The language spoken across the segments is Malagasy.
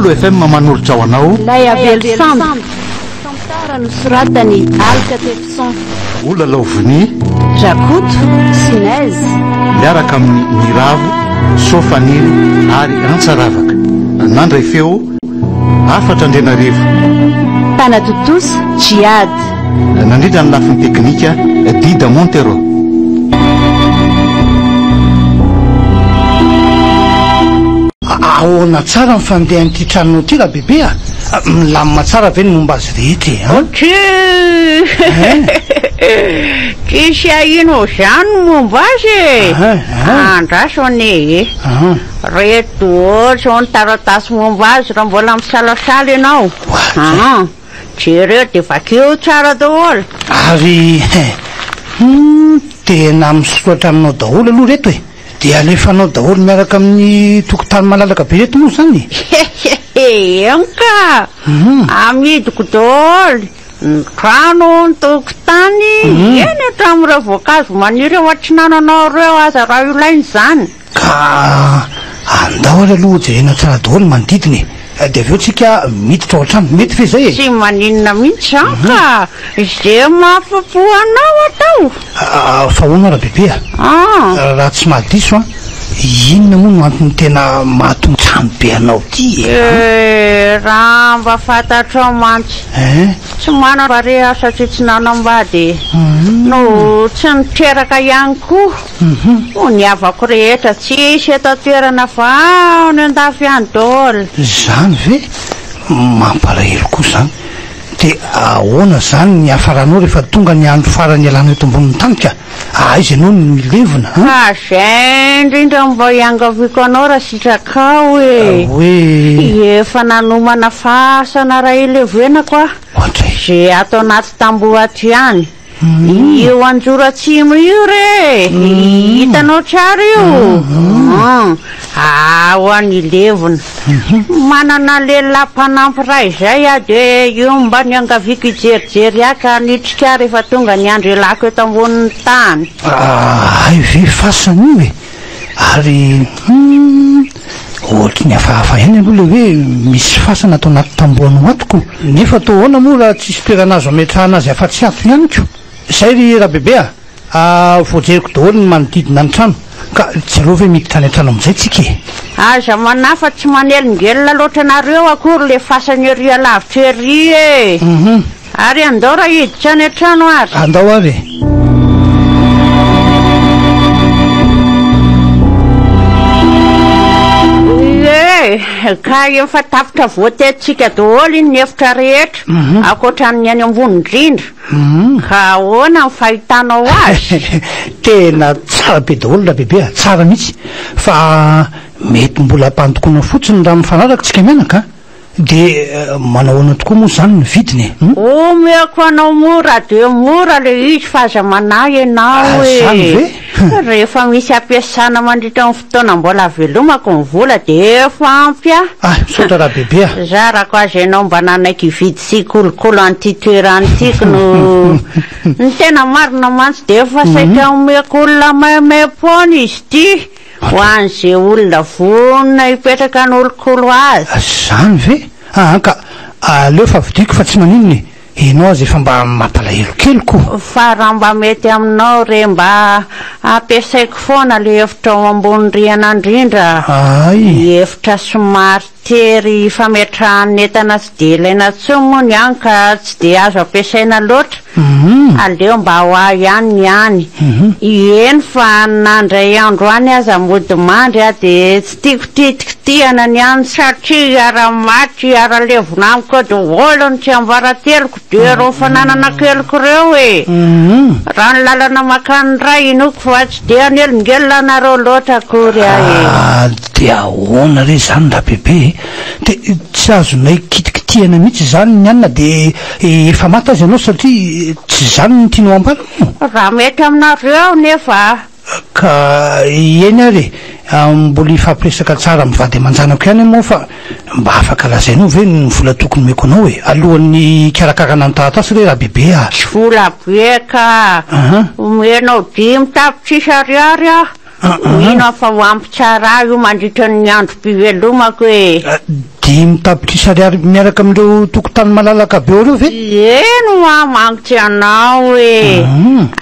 KOLO FM manolotra ho anao. ILAY AVELO SANDOKA. Tantara nosoratany Alka Tefson. Olala ovony. Jakoto, Sinez. Miaraka amin'ny miravo, sofanily ary antsaravaka. Nandray feo afatra andrenarivo. Tanatotosa, Jiad. Nandrindra ny lafiny teknika Dida Montero. Ahoana tsara ny fandehan'ity tranonao ity raha bebe a? Milamina tsara ve ny momba azy rehetra Tsisy ahino zany momba azy andrasone reto ohatry ny taratasy momba azy raha mbola misalasala ianao jereo de vakeo tsara daholo ary tena misoratra aminao daholo aloha reto e de alefanao daholo miaraka amin'ny tokotany malalaka be reto moa zany enka amidiko daholo ny trano ny tokotany eny hatramin'ireo voankazo maniry eo atrinananao reo aza raha ilainy zany ka andao ary aloha jerena tsara daholo manodidiny de aveo tsika miditra ao an-trano mety fe zay e tsy maninona mihitsy anka ze mahafapoanao atao fa hoana raha bebe a raha tsy mahadiso a inona moa no antony tena mahatonga trano be anao ty raha mba fantatrao mantsy tsy mana bare asa tsy tsy nanambady no tsy niteraka ihany koa no ny avako rehetra tsisy eto toerana fa ny andafy ihany daholo zany ve mampalahelo koa zany de ahoana zany ny hafaranao rehefa tonga ny andro farany ialana eto ambonin'ny tany ka izy ianao no milevona zay indrindra mba hiangaviko anao raha sitrakao hoe efa nanomana fasana raha ilevenako a ze atao anaty tamboho aty ihany io anjoro atsimo io re hitanao tsara io ao any levona manana lehilahy mpanampy ray zay a de io mba niangaviko ijerijery aka nitrika rehefa tonga ny andro elako eto ambonin'ny tany ay ve fasana io e ary ohatry ny hafahafa ihany aloha le hoe misy fasana atao anaty tambohanao atoko nefa atao ahoana moa raha tsisy toerana azo ametrahana azy afa-tsy ato ihany ko zay ry raha bebe a voajeriko daholo ny manodidina ny trano ka tsy alova hoe miditra any an-trano amizay tsika e aza manafa tsy manelingelona loatra anareo akory le fasany ery alavitra ery e ary andao raha hiditra any an-trano ary andao ary ka efa tapitra voatetintsika daholo iny ny efitra rehetra akoatran'ny any ambony indrindra ka ahoana ny fahitanao azy tena tsara be daholo raha bebe a tsara mihitsy fa mety mbola ampandokoana fotsiny raha mifanaraka tsika mianaka de manao ahoana tokoa moa zany ny vidiny omeko anao mora de mora le izy fa aza manay ianao e rehefa misy ampiasana mandritra amin'ny fotoana mbola velomako ny vola de efa ampy misaotra raha bebe a za raha ko azy ianao mba nanaiky hividy sy kolokolo an'ity toeranytiky no ny tena marina mantsy de efa saika omeko olona maimay-pona izy ty ho an'izay olona vonina hipetraka n'olokolo azy zany ve ka aleo fa vidiko fa tsy maninony enao azy efa mba mampalahelo kely koa fa raha mba mety aminao re mba ampiasaiko foana le efitra ao ambony riana indrindra efitra somary tery fametrahany entana tsy de ilaina tsony moa ny any ka tsy de azo ampiasaina loatra aleo mba ho ahy ihany ny any eny fa nandray andro any aza mody mandry a de tsy tiako titikitiana ny any satria ara-maty ara-levona amiko daholo ny tsy ambarateloko de reo fananana keliko reo e raha ny lalana makany ray inoko fa tsy de anelongelona anareo loatra akory ahy de ahoana re zany raha bebe de tsy azonay kitikitiana mihitsy zany ny anina de efa maty azy ianao satria tsy zany ny tianao ambara raha mety aminareo nefa ka eny ary mbola ifampiresaka tsara mivady aman-janako ihany moa fa mba afaka lazainao ve ny vola tokony meko anao e alohan'ny karakarana ny taratasy re raha bebe a tsy vola be ka omenao 5 tapitrisa ariary ino fa ho ampy tsara io mandritra ny andro mpivelomako e dimy tapitrisa ariary miaraka amindreo tokotany malalaka be reo ve eno magnitsy anao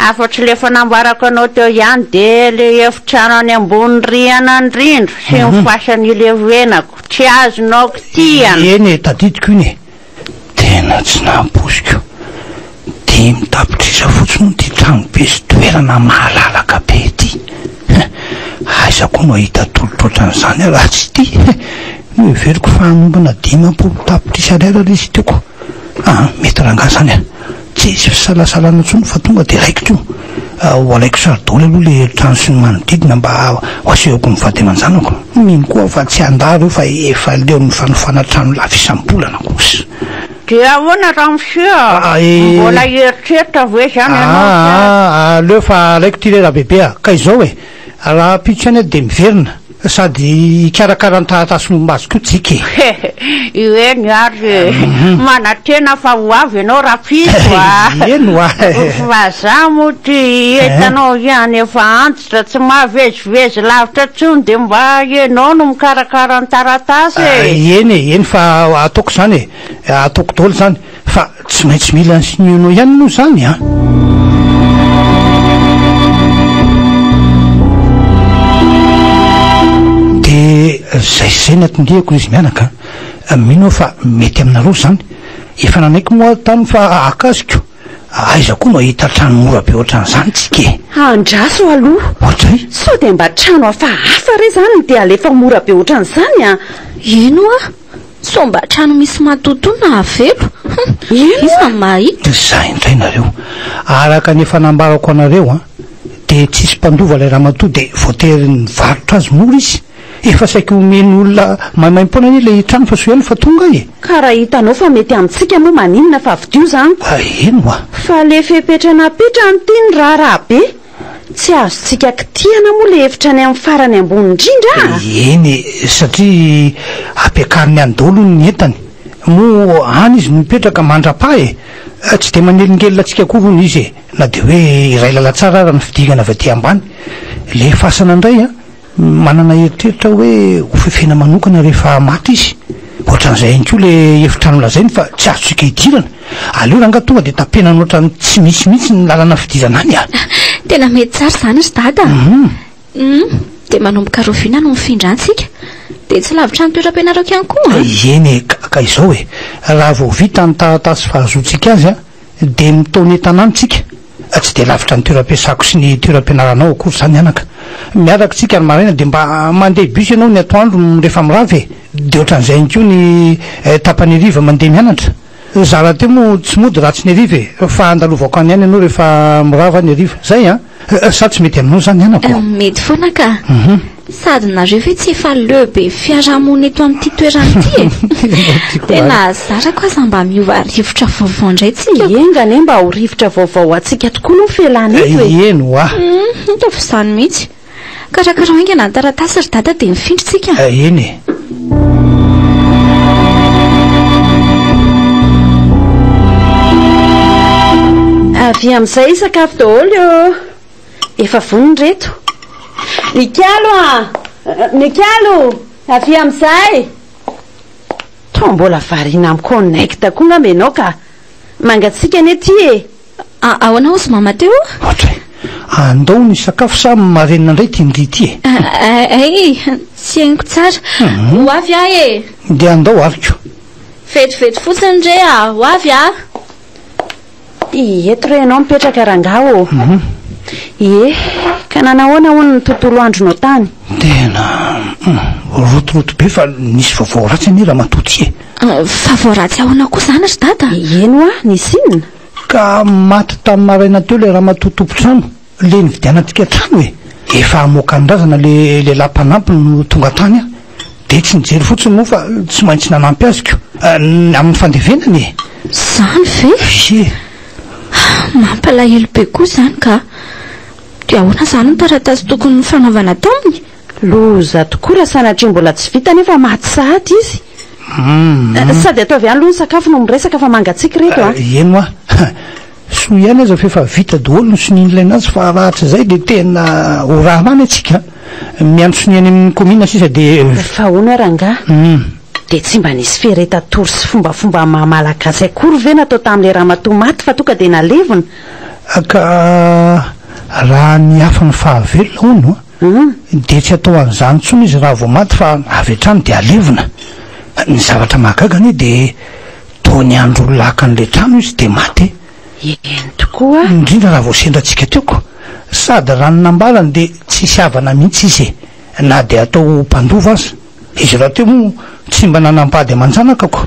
afatry le fanambarako anao teo ihany de le efitrano any ambony riana indrindra sy mifasany ilevenako tsy azonao kitiana eny tadidiko iny tena tsy nahaposiko dimy tapitrisa fotsiny ty trano be sy toerana mahalalaka be ty aiza koa no ahita tolotrotran'izany raha tsy ty no everiko fahanombana dimapolo tapitrisa ariary ary izy tiako mety rangasany tsy izy fisalasalana ntsony fa tonga de raikitro ho alaiko saridôly aloha le trano sy ny manodidina mba ho asehoko mivady aman-janako mino koa fa tsy andà reo fa efa leo mifanofana trano lafy isam-bolana kosa de ahoana raha monsieur mbola eritreritra hoe zany anao leo fa alaiko ty lera bebe ka izao e raha pitso any de miverina sady karakarantahatasonomba azy ko tsika eny ary manatena fa ho avy ianao raha pitso eno fa za mo ty etanao ihany efa antitra tsy mahavezivezy lavitra tsony de mba ianao no mikarakara ny taratasy eny fa ataoko zany e ataoko daholo zany fa tsy maintsy mila nsinionao ihany no zany zay zay natindihako izy mianaka mino fa mety aminareo zany efa nanaiko moa tany fa akaziko aiza koa no ahita trano mora be ohatran'izany tsika andraso aloha ohatray sao de mba trano afa hafa re zany de alefa mora be ohatran'izany ino so mba trano misy matotona avelo iza mahita za indray nareo araka ny fanambarako anareo de tsisy mpandova lay raha matoa de voatery ny varotra azy mora izy efa saiko omeny olona maimaimpona any le trano fa so ihany fa tonga karaha hitanao fa mety amintsika moa maninona fa avy dio zany eno fa le fepetrana petrany ty ny raha be tsy azontsika kitiana moa le efitrany amin'ny farany ambony indrindra eny satria ampiakariny any daholo ny entany mo any izy mipetraka mandrapa tsy de manelingelina atsika korony izy na de hoe iray lala tsara raha ny fidigana avy aty ambany le fasana indray manana eritreritra hoe hofefena manokana rehefa maty izy ohatran'izay ihany koa le efitrano lazainy fa tsy azontsika hidirana aleo ranga tonga de tapenany ohatrany tsy misymihitsy ny lalana fidirana any tena mety tsara zany ry dada de manomboka rovina no mifindrantsika de tsy lavitra ny toeram-pianarako ihany koa eny ka izao raha vao vita ny taratasy fahazontsika azy de mitaony tanàntsika tsy de lavitra ny toeram-piasako sy ny toeram-pianaranao akory zany anaka miaraka tsika ny maraina de mba mandeha bus ianao ny atoandro rehefa miravy de ohatran'izay ihany koa ny tapany ariva mandeha mianatra za raha teo moa tsy mody raha tsy ny ariva fa andalovako any ihany ianao rehefa mirava ny ariva zay sa tsy mety aminao zany anako mety foana ka sady nareo ve tsy efa leo be fiarahamony eto amin'ity toerany ty tena zara koa za mba miova rivotra vaovao indray tsy engane mba ho rivotra vaovao atsika tokoa no felana eno tafy zany mihitsy karakara oingana ny taratasy ry dada de mifindritsika eny avy amin'izay sakafo daholo efa voniny reto nikalo avy amin'izay to mbola varina amin'ny connecta koa nga menao ka mangatsika ane ty ahoana ozy mama teo ohatray andao ny sakafo samy marenina indray tiandry ty tsy hainiko tsara ho avy ahy de andao ariko vetivety fotsiny ndray ho avy eto re anao mipetraka rangao ka nanahoana hono ny tontolo andronao tany tena rotoroto be fa nisy vaovao ratsy any raha matoty vaovao ratsy ahoana koa zany ry dada eno nisy inona ka maty tamin'ny maraina teo le raha matotompotrano le nividianatsika trano efa amoaka andrazana le lampanampi no tonga tany de tsy nijery fotsiny moa fa tsy maintsy nanampy aziko amin'ny fandevenany zany ve mampalahelo be koa zany ka de ahoana zany ny taratasy tokony fanaovana taminy loza tokoa raha sanatria mbola tsy vita nefa maty sahady izy sady atao avy any aloha ny sakafo no miresaka fa mangatsika reto eno so ihany aza fa efa vita daholo no sonin'ilay azy fa rahatry zay de tena horahana any atsika miandro soniany amin'ny komina sisa de fa hoana rangah dia tsy mba nisy feretatory sy fombafomba malagasy akory ve natao tamin'ilay ramatoa maty fa tonga dia nalevona ka raha ny hafa ny fahavelona hono dia tsy atao an'izany tsony izy raha vao maty fa avy hatrany dia alevona ny zavatra mahagagany dia toa ny andro laka an'ilay trano izy dia maty eny tokoa indrindra raha vao sendratsika teoko sady ranonambalany dia tsy siavana mihitsy izy na dia atao mpandova azy izy raha teo moa tsy mba nanampady aman-janakako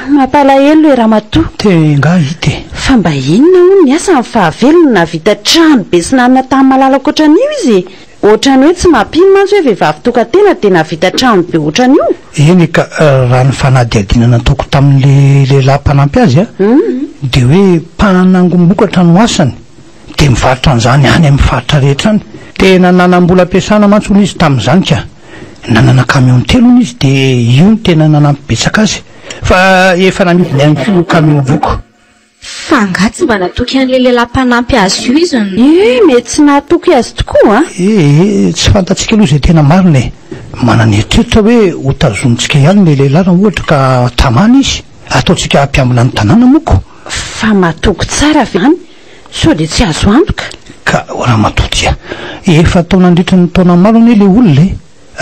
mampalahelo hoe ramatoa tenga hity fa mba inona hono ny asa amin'ny fahavelona na vita trano be sy nanana tany malalaka ohatran'io izy ohatrany hoe tsy mampino mantsy hoe vehivavy tokantena dia navita trano be ohatran'io eny ka raha ny fanadiadinana ataoko tamin'le lehilahy mpanampy azy a dia hoe mpanangom-bokatra no asany dia mivarotra an'izany any amin'ny faritra rehetra any tena nanam-bola ampiasana mantsy hono izy tamin'izany ka nanana camion telo hono izy dia io ny tena nanampibetsaka azy fa efa namidiny any ko camion voko fa nga tsy mba natoky an'le lehilahy mpanampy azy io izy mety tsy nahatoky azy tokoa tsy fantatsika aloha izay tena marina manana eritreritra hoe hotazonitsika ihany le lehilahy raha ohatra ka tamana izy ataotsika ampiambina ny tanàna moko fa matoky tsara vany so dia tsy azo antoka ka raha matotya efa tao nandritra ny taona maro anie le olona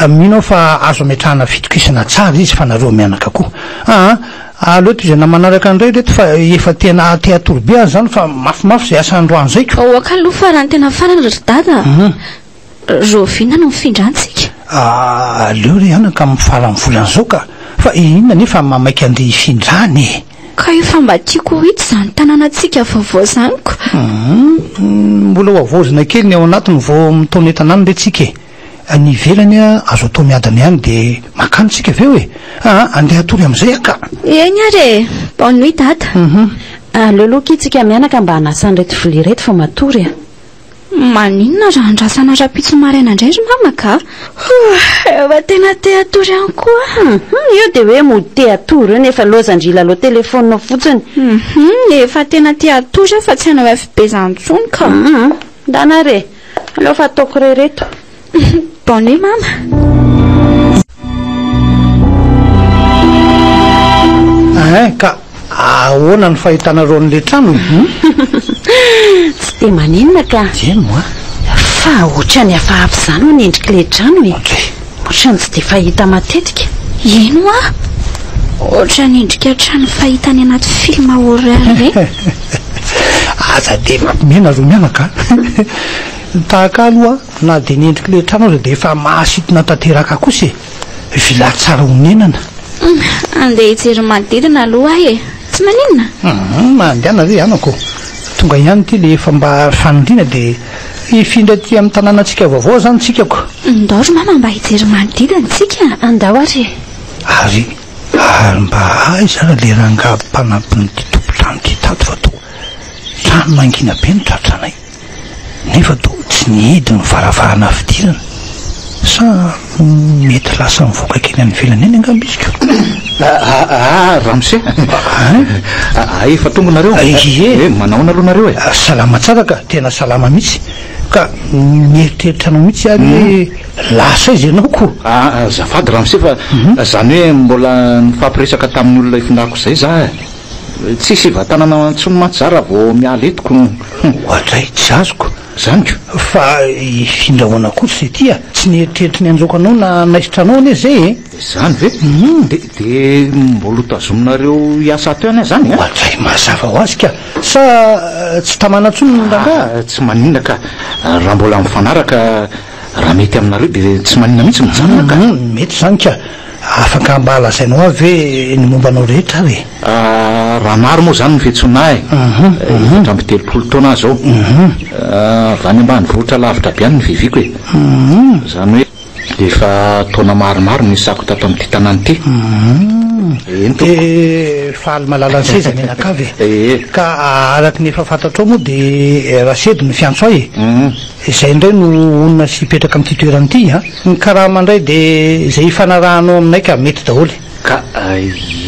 mino fa azo ametrahana fitokisana tsara izy fa nareo mianaka koa aloeto izay na manaraka andray reto fa efa tena teatorobe any zany fa mafimafy izay asandroany zayko oaka aloha fa raha ny tena farana ry dada rovina no mifindrantsika aleo re anaka mifarany volan'izao ka fa inona nefa mamaika andeha hifindrany ka io fa mba tiako hity zany tanànatsika vaovao zanyko mbola ho avozina kely ny ao anatiny vao mitaona entanany re tsika ny velany azo atao miadany ihany dia makanotsika aveo andeha atory amin'izay aka eny are bonne nuit dada aleoloha itsika mianaka mba hanasan'reto vilia reto fa matory maninona raha andrasana rapitso maraina indray ry mamaka efa tena teatory any koa io dia hoe mody teatory io nefa loazandrila aloha telefonina fotsiny efa tena teatory fa tsy hanao efa bezantsony ka ndanare aleo fa ataoko rereto bonne nuit mama ka ahoana ny fahitanareo n'le trano tsy dia maninona ka eno a fa ohatra ny hafahafa izany ho nendrika le trano ohatrany tsy dia fahita matetika eno a ohatra nendrika trano fahita ny anaty filma horreur re aza dia mampimena ro mianaka tahaka aloha na dia nendrika le trano aza dia efa mahasitona tanteraka kosa vilary tsara honenana andeha hijery manodidina aloha tsy maninona mandehana re anako tonga ihany ty le efa mba fanindrina dia hifindra ty amin'ny tanànatsika vaovao zany tsikako ndao mama mba hijery manodidina tsika andao ary mba aizara le ranga mpanampiny ty tompotrano ty tato fa to trano mangina be ny tratranay nefa to tsy nihidy ny varavarana fidirana sa mety lasa mivoaka kely any velany eny angambisiko ramose efa tonga nareo manaona aloha nareo salama tsara ka tena salama mihitsy ka mieritreritra anao mihitsy any hoe lasa izy ianao ko zafady ramose fa zany hoe mbola nifampiresaka tamin'ny olona ifindrako izay za tsisy vatanana tsony matsara vao miala etiko ohatray tsy azoko zanyko fa ifindrahoana kosa ty tsy nieritreritra ny anjoko anao na naisitranao ane zay zany ve de mbola tazominareo hiasa teo any zany ohatray mazava ho azy ka sa tsy tamanatsony nranga tsy maninona ka raha mbola mifanaraka raha mety aminareo dia tsy maninona mihitsy mijanona ka mety zany ka afaka mba halazainao avy ny mombanao rehetra re raha maro moa zany nyfetsonahy tramby 3 taona zao vany ambany vohitra lavitra be any ny viviko zany hoe efa taona maromaro nisako tato amin'ity tanàny ty fahaly malala ny seza menakavy ka araky ny efa fantatrao moa dia rasedy ny fiantso ahy izay indray no onona sy hipetraka amin'ity toerany ity ny karaha mandray dia izay hifanarahanao aminay ka mety daholy ka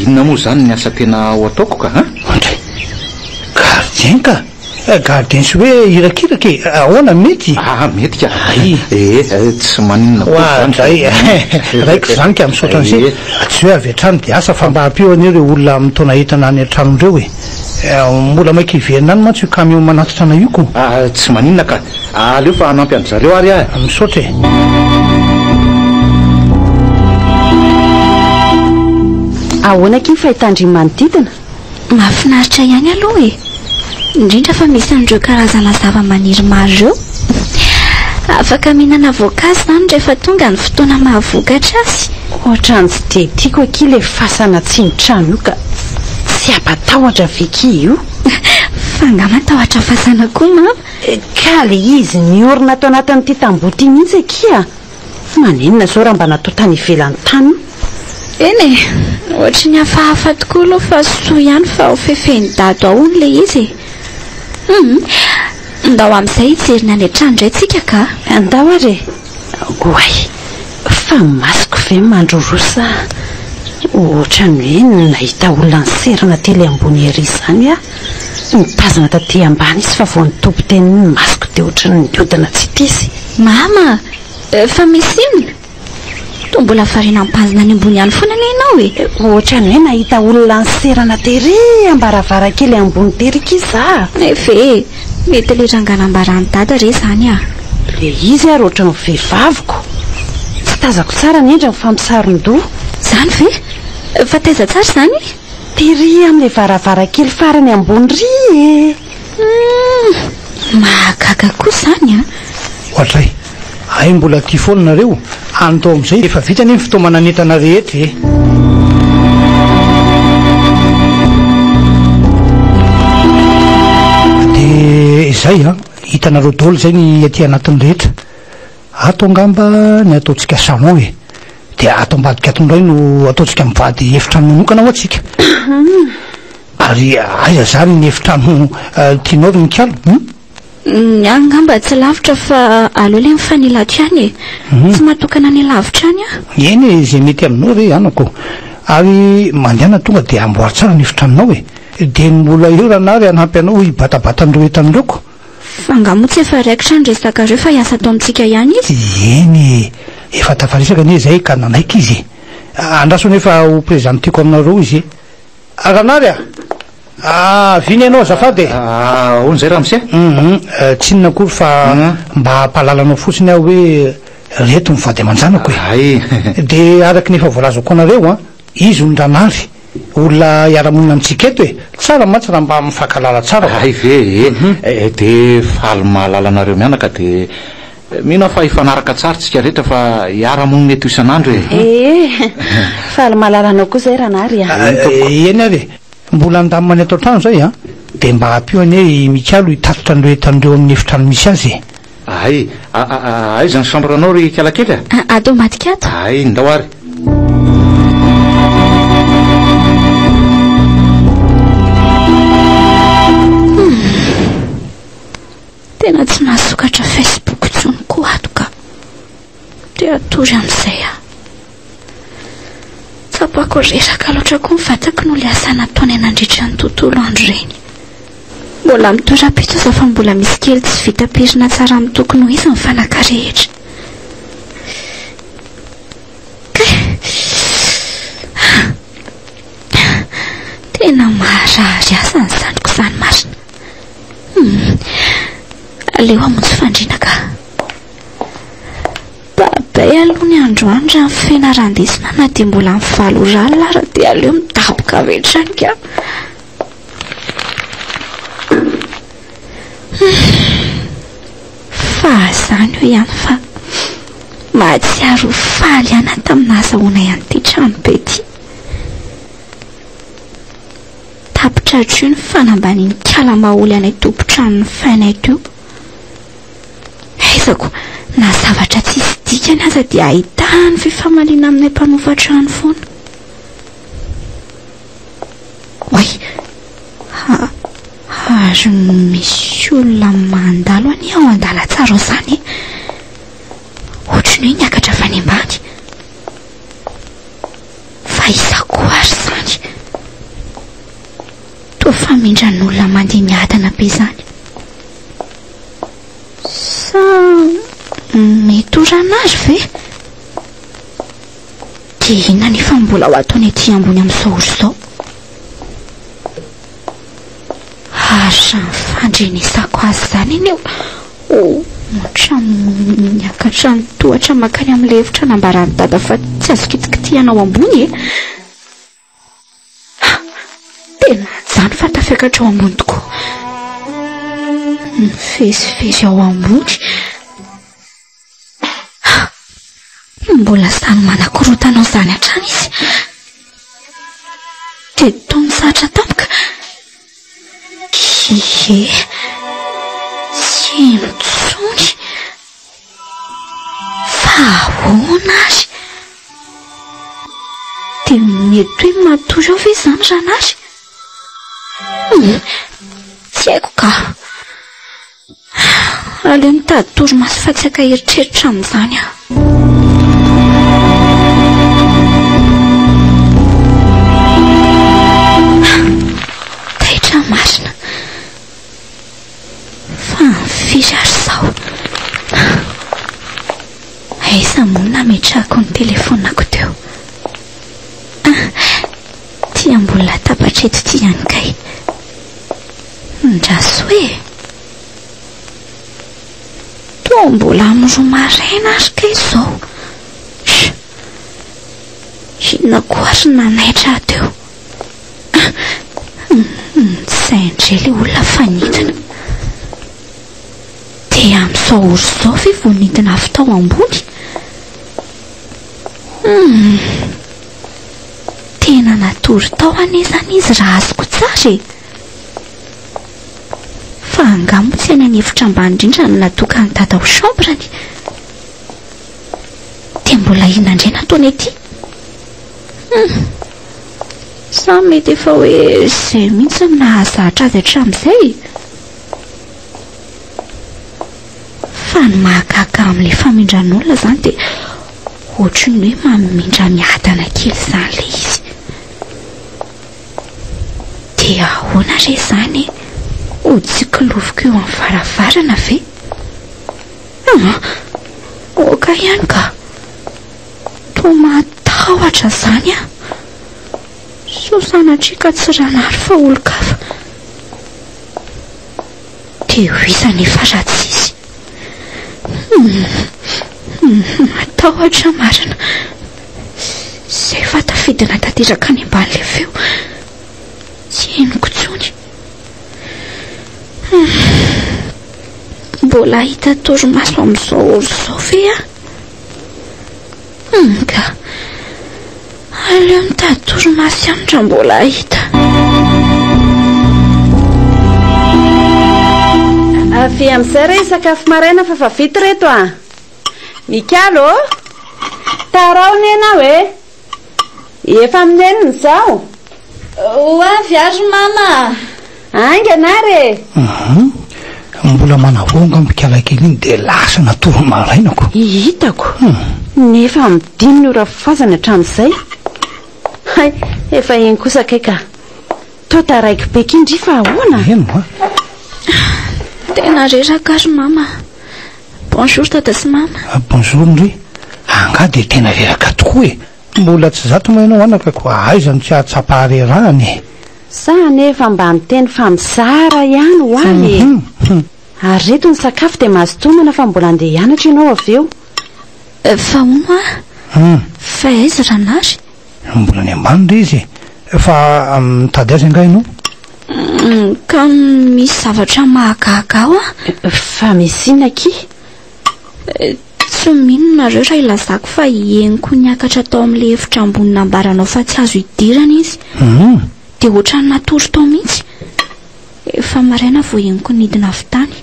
inona moa zany ny asa tena ho ataoko ka gardien ka gardien sy hoe irakiraka ahoana mety mety ka tsy maninona oandray raiko zany ka misaotra an'izay tsy hoe avy an-trano dia asa fa mba ampio any ireo olona mitona entana any an-tranondreo mbola maika iverina any mantsy io camion manatitra ana io ko tsy maninona ka aleo fa hanampy an zareo ary misaotra ahoana ky fahitandry manodidina mahafinaritra ihany aloha indrindra fa misy an'ireo karazana zava-maniry maro ireo afaka mihinana voankazo zany rehefa tonga ny fotoana mahavokatra azy ohatrany tsy dia tiako aky le fasana tsintrano io ka tsy ampatahotra veky io fa ngamatahotra fasana koa mama ka le izy niorina atao anatin'ity tamboty mihitsy akia manenina zao raha mba natao tany ivelan'ny tany eny ohatra ny hafahafa tokoa aloha fa soa ihany fa ho fefeny dato ahony le izy ndao amin'izay hijerina any an-trano indray tsika ka andao ary goay fa masiko ve mandrorosa ohatrany hoe nahita olona ny serina tely ambony ery izany mitazana taty ambany izy fa vao nitopo teniny masiko dia ohatrany miodana tsy tisy mama fa misy inona to mbola variana ampanjina ny ambony ihany foana ny ianao ohatrany hoe nahita olona ny serana tery ambaravarakely ambony terika iza ve mety le ranganambarany dada re zany le izy ary ohatrany vehivaviko tsy tazako tsara ny endra mifampisaron-doha zany ve fa taiza tsara zany tery amin'le varavarakely farany ambony ry mahagaga koa zany ohatray ay mbola tia foana nareo antao amin'izay efa vita ny fitomana netana rehetra dia izay hitanareo daholo zay ny aty anatin'ny rehetra ato angamba ny ataontsika salon dia ato ambadika atondray no ataontsika mivady efitrano manokana ho atsika ary aiza zany ny efitrano tianao ry mikalo angamba tsy lavitra fa aleo le mifanilato ihany tsy matokana ny lavitra any eny zay mety aminao re anako ary mandehana tonga dia amboary tsara ny efitranonao dia mbola eo raha nary anampy anao hibatabataan'ireo etan'ireko fa ngamotsy efa raikitra ny resaka reo fa hiasa atao amintsika ihany izy eny efa tafarisaka ny zay ka nanaiky izy andrasony efa ho prezantiko aminareo izy raha nary viny ianao azafady hono zay raha misy tsy inona kory fa mba hampahalalanao fotsiny aho hoe reto mivady aman-janako dia araky nefa voalazako anareo izy ondranary olona hiara-monina amintsika eto tsara mantsy raha mba mifankalala tsara ve dia faly mahalalanareo mianaka dia mihina fa hifanaraka tsara tsika rehetra fa hiara-monina eto isan'andro faly mahalalanao koa zay raha nary eny ary mbola andamany atao trano zay dia mba hampio any mikalo hitatotra an'ireo etan'ireo amin'ny efitrano misy azy aiza ny chambrenao ry kialakely atao madika ato ndao ary tena tsy mahasokatra Facebook tsony koa ato ka dia atory amin'izay tsapako reraka loatra koa mivatako no le asa nataony nandritra ny tontolo andro reny mbola mitoera-pito za fa mbola misy kely tsy vita pirina tsara amin'ny tokony ho izy ny fanaka rehetra tena maharary asa ny zaniko izany marina aleo amontsy fandriana ka babay aloha ny androany raha ny fianarandesina na dia mbola mivalo ralina raha dia aleo midaboka avetrany ka fa zany ho ihany fa mahatsiaro faly ihany tamin'azahoana ihany ty trano be ty tapitratro io ny fanambaniny kala maholy anay tompotrano ny fainay teo aizako na zavatra tsisy dikany aza dia ahitany fifamalina aminay mpanofatrano foana oy ary misy olona mandalo any ao andala tsara zany ohatrany hoe niakatra avy any ambany fa izako ary zany toa famindran'olona mandeha miadana be zany Mitorana azy ve? Dia inona nefa mbola ho ataony aty ambony amin'izao izao? Asa fandrenesako azy zany iny eo. Miakatra ny tohatra makany amin'ilay efitra nambarany dada fa tsy azo kitikitihanao ambony e. Tena zany fa tafiakatra ao ambony tokoa. Mivezivezy ao ambony. Mbola sany manakorontanao zany hatrany izy. Dia toa misatra tapaka. Ie, tsy mitsony. Fa ahoana azy? Dia mety hoe matory ao ve izany rana azy? Tsy haiko ka. Aleo mitady torimaso fa tsy aka eritreritra amin'izany aho. Taitra marina. Fa mifiry ary sao. Aiza moa nametrahako ny telefonako teo. Tia mbola tapatra eto ty ihany kay. Ndraso hoe toa mbola amin'iro maraina ary kay izao. Inona koa ary nanaitra teo. Saindre ilay olona fanidina. Dia amin'izao ory izao ve vao nidina avy tao ambony? Tena natory tao anezana izy raha azoko tsara e. Fa angamo tsy any an'efitra ambany indrindra no natokany dada ho chambrany. Dia mbola inona indray nataony aty? Sa mety efa hoe izay mihitsy nahazatra azy hatramin'izay. Fa ny mahagaga amin'ilay famindran'olona izany dia ohatran'ny hoe mamindra miadana kely izany ilay izy. Dia ahoana re izany? Ho tsikiloviko eo amin'ny varavarana ve? Oka ihany ka. Toa matahotra izany a. So sanatrika tsy ranary fa olo-kafa. Dia ho iza nefa ratsy izy. Matahotra marina. Izay efa tafidina tanteraka any amban'ilay feo. Tsy henoko intsony. Mbola hita torimaso amin'izao ory izao ve a? Ka aleo mitady torimaso ihany raha mbola hita. Avy amin'izay re sakafo maraina fa vita reto a. Mikalo? Tarao ny ianao e? Efa amin'ny enina izao. Ho avy ary mama. Aingana re. Mbola manavonga mikala kely iny dia lasa natory marainako. Hitako. Nefa midimy ny ora fazana hatramin'izay. Hay, efa iny kosa kaika. Toa taraiky be kindry fa ahoana? Eno a? Tena reraka ary mama. Bonjour tata sy mama. Bonjour ndry. Anga dia tena reraka tokoa e. Mbola tsy zato mainao anaka koa aiza ny tsy ahatsapa rerahany. Sa nefa mba miteny fa mizara ihany ho any. Ary reto ny sakafo dia mahazotomana fa mbola andeha hianatra ianao avy eo. Fa hono a? Fa aiza ranary? Mbola ny ambany ndray izy. Fa mitady azy anga ianao? Ka misy zavatra mahagaga ao a? Fa misy inona ki? Tsy minona reo raha ilazako fa hieniko niakatra tao amin'ilay efitra ambony nambaranao fa tsy azo hidirana izy. Dia ohatrany natory tao mihitsy. Efa maraina vao henoko nidina avy tany.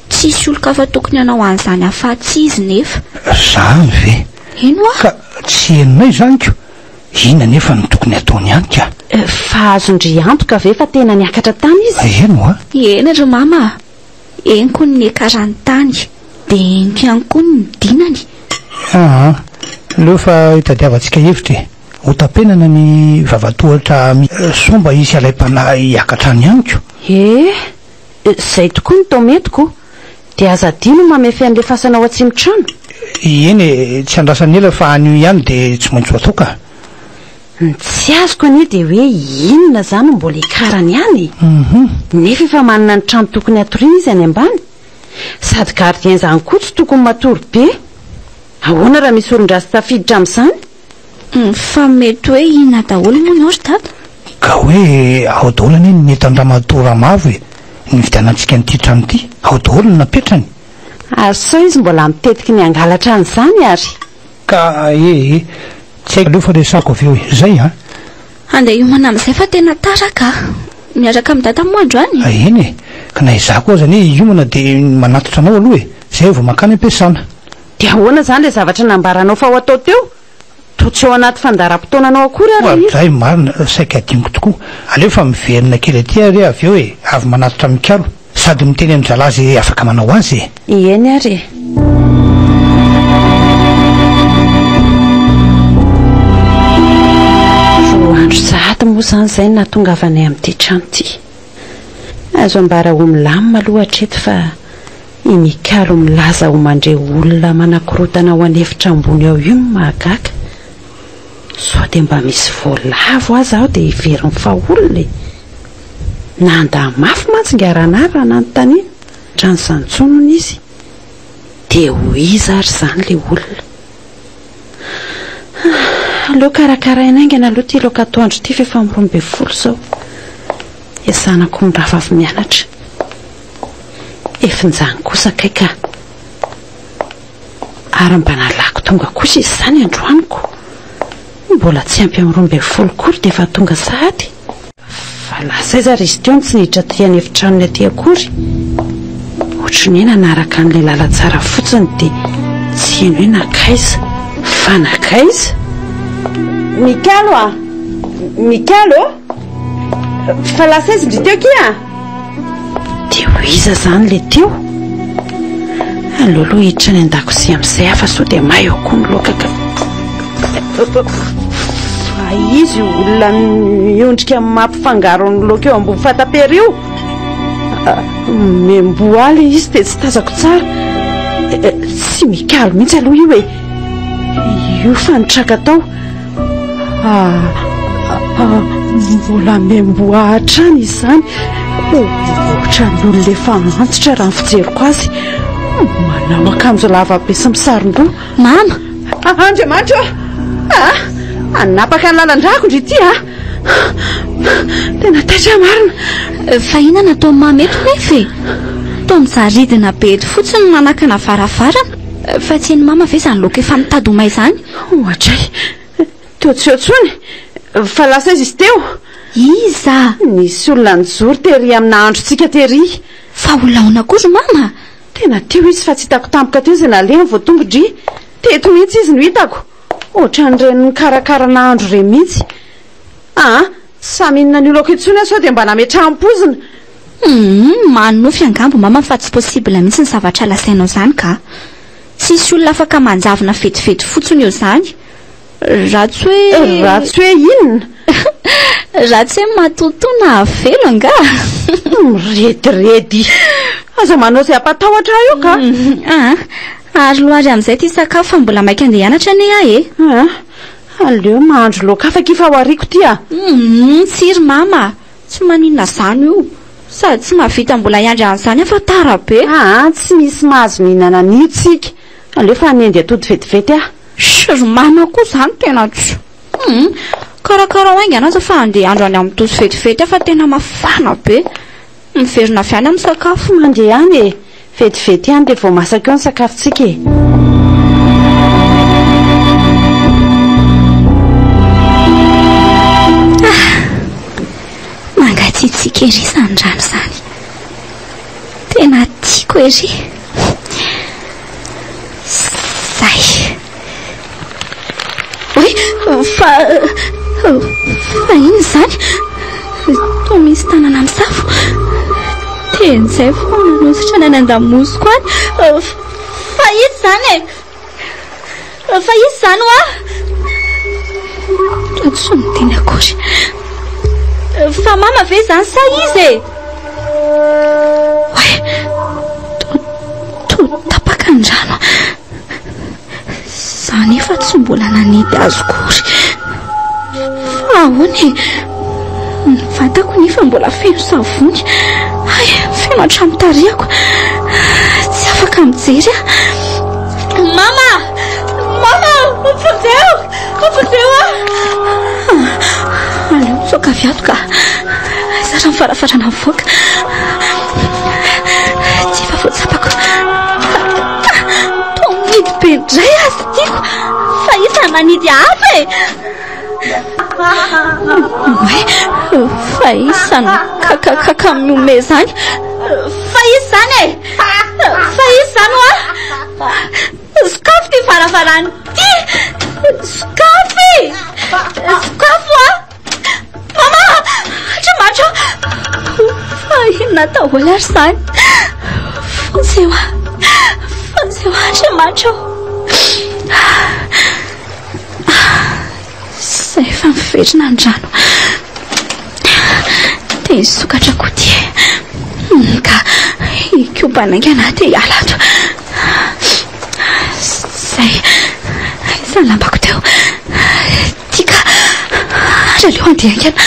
Tsisy olo-kafa tokony hanao an'izany afa-tsy izy nefa. Zany ve? Eno a? Ka tsy henonay zany ko. Inona nefa ny tokony ataony ihany ka? Fa azondry antoka ve fa tena niakatra tany izy? Eno a? Ena ry mama. Henoko ny akarany tany. Dia henoko ihany koa ny dinany. Leo fa hitadiavantsika hevitra e. Ho tapenana ny vavatohatra somba isy alaim-pana hiakatra any ihany ko. Izay tokoa ny tao metiko. dia azadino mamefy an'le fasanao atsimotrano. Eny tsy andrasany ela fa anio ihany dia tsy maintsy atoka. Tsy azoko ani dia hoe inona zany mbola ikarany ihany. Nefa efa manana ny trano tokony atoriana izy any ambany. Sady gardien zany koa tsy tokony matory be. Ahoana raha misy olon-drasy tafiditra amin'izany? Fa mety hoe inona daholo moa ny ry tata? Ka hoe ao daholo anie ny entan-dramatora mavo e. Ny vidianantsika n'ity trano ity ao daholo ny napetrany. Ary sao izy mbola mitetiky ny angalatra an'izany ary. Ka tsy haiko aloha fa resako avy eo e. Zay andeha hiomana amin'izay fa tena taraka miaraka amin'ny data moandro any. Eny e. Ka na izaho koa zany hiomana dia manatotra anao aloha e. Zay vao makany am-piasana. Dia ahoana zany le zavatra nambaranao fa ho atao teo? Totsy eo anaty fandaram-potoananao akory ary. Zay marina saika adiniko tokoa. Aleo fa miverina kely aty ary avy eo e. Avy manatotra mikalo sady miteny amin'ny zalazy afaka manao azy e. Eny ary. Andro sahady moa zany zay nahatongavanay amin'ity trano ity. Azo ambara ho milamina aloha hatreto fa imikalo milaza ho mandre olona manakorotana ao an'efitra ambony ao io mahagaga. Sao dia mba misy voalavo azy aho dia iveriny fa olona e. Nanda mafy matsingarana raha nanontaniana trano santsonony izy dia ho iza ary zany le olona. Aleo karakaraina aingana aloha ty loka atoandro ty fa 12 zao. Isanako mirava avy mianatra. Efinjany kosa kaika. Ary mba nalako tonga kosa izy zany androaniko. Mbola tsy ampy amin'ny 12 kory dia efa tonga sahady. Fa lasa izy ary izy teo tsy niditra ty any efitranony aty akory. Ohatrany hoe nanaraka an'ilay lalantsara fotsiny dia tsy eno hoe nakaiza fa nakaiza. Mikalo Mikalo fa lasa izy ndry teo kia. Dia ho iza zany le teo? Alolo hiditra ny an-dakozia amin'izay afa sao dia may ao koa ny lokaka. Fa izy olona miondrika mampifangaro ny loka eo ambony fatapera io. Memboaly izy dia tsy tazako tsara. Tsy Mikalo mihitsy aloha io e. Io fa nitraka tao. Mbola memboahatra any izany. Ohatra n'olona efa antitra raha ny fijeriko azy. Manao akanjo lava be sy misaron-doha. Mama! Andriamanitra! Anapaka ny lalan-drako ndry ity tena taitra marina. Fa inona natao mama eto nefa e? Tao mizaridina be eto fotsiny manakana varavarana. Fa tsy ny mama ve izany loka efa mitady homay izany? Ohatray teo tsy eo tsony. Fa lasa izy teo. Iza? Nisy olona nijory tery amina androntsika tery. Fa olona ahoana kory mama? Tena teo izy fa tsy hitako tampoka teo izay nalehany vao tonga ndry. Teto mihitsy izy no hitako. Ohatran'ireny nikarakarana andro ireny mihitsy. Samy inona ny loka itsony sao dia mba nametram-pozina. Manofy angambo mama fa tsy possible mihitsy ny zavatra lasainao izany ka. Tsisy olona afaka manjavona fetifety fotsiny eo izany. Ratsy hoe inona? Ratsy hoe matotona avelo anga. Rediredy. Aza manao izay ampatahotra io ka. Ary loary amin'izay ty sakafo fa mbola maika andeha hianatra ane aleo mahandro loka afaka ifa ho ariako ty tsiry mama. Tsy maninona izany io. Sady tsy mahavita mbola hiandry an'izany afa tara be. Tsy misy mahazo mihinana an'io tsika. Aleo fa hanendy atody vetivety Ry mama koa izany tena tso. Karakara aingana aza fa andeha andro any amin'ny tosi vetivety afa tena mafana be. Miverina avy any amin'ny sakafo. Mandeha any e. Vetivety ihany dia vao masaka eo ny sakafontsika e. Mangatsiatsika ery izany rano izany. Tena tiako ery. Zay. Fa ino izany? Toa misy tanana misafo. Ten'izay foana nositra ny any an-damosiko any. Fa izy izany e. Fa izy izany ho Ratso ny teny akory. Fa mama ve izany sa izy e? andrano za nefa tsy mbola nanidy azo kory fa ahoany ny vatako nefa mbola feno savony ay feno hatramy tariako tsy afaka mijery mama fodeo aleo soka viatoka zara mifarafarana mivoaka tsy efa voatsapako tonidy be ndray azy tiako fa isa nanidy avy fa isany kakaka miome zany fa izy zany fa izy zany skafy ty farafarany ty skafy mama tramacho fa inona taholy ary zany fonsewa tramacho zay efa miverina andrano dia sokatra koty ka ikobanainga anaty alato zay izany lambako teo tika raleo andiankana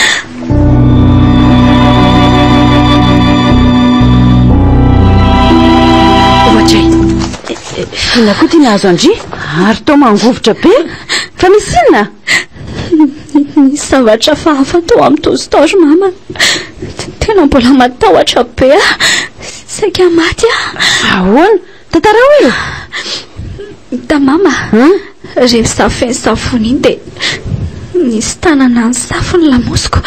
ohatray fina koa ty nahazo andry ary tao mangovotra be fa misy inona nisy zavatra fahafa tao amin'ny tozy mama tena mbola matahotra be saika maty ahoana tantara hoe da mama rehefa feny savony iny dia nisy tanana ny safony lamosiko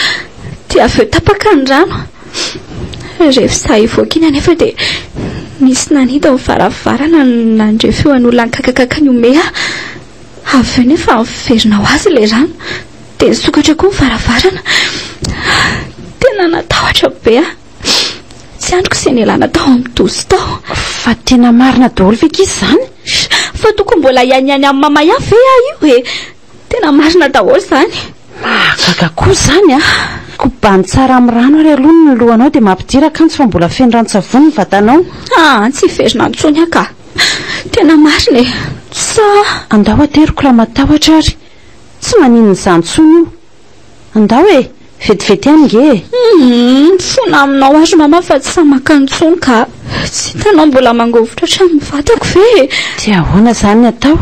dia avy eo tapaka ny rano rehefa ivoaka iny anefa dia nisy nanida ao varavarana nandrefeo an'olona ny kakakaka ny omea avy eo nefa miverina ho azy ilay rano dia nisokatra koa ny varavarana tena natahotra be tsy androko izay nialana tao amin'ny dozy tao fa tena marina daholo feky izy zany fa toko mbola ihany amin'ny mama ihany ve io tena marina daholo zany mahagaga koa zany kobany tsara amin'ny rano ary aloha ny lohanao dia mampidiraka antsy fa mbola feno rano-tsavony ny vatanao tsy verina antsony aka tena marina sa andao ateriko raha matahotra ary tsy maninona izany tsony io andao vetivety ihany nge fona aminao azo mama fa tsy samaka antsony ka tsy hitanao mbola mangovotra hatramin'ny vatako ve dia ahoana zany atao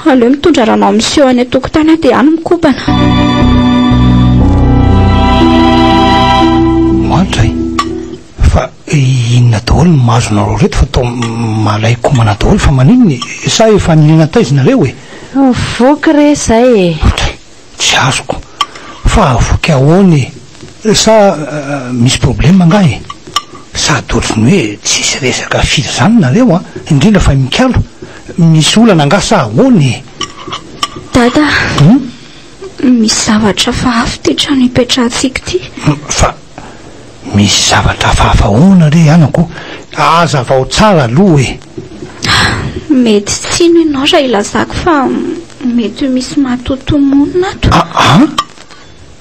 aleo mitondra ranao miseho any atokotany dia any mikobana mandray fa inona daholo ny mahazonareo reto fa tao malaikomana daholo fa maninony sa efa ninena taizinareo voky re zay tsy azoko fa voky ahoany sa misy problema ngahy sady ohatrany hoe tsisy resaka firy zany nareo indrindra fa mikalo misy olana nga sa ahoany dada misy zavatra fahafa ty trano hipetrahantsika ty fa misy zavatra fahafa ahoana re anako azavao tsara aloha mety tsino ianao raha ilazako fa mety misy matotomonina ato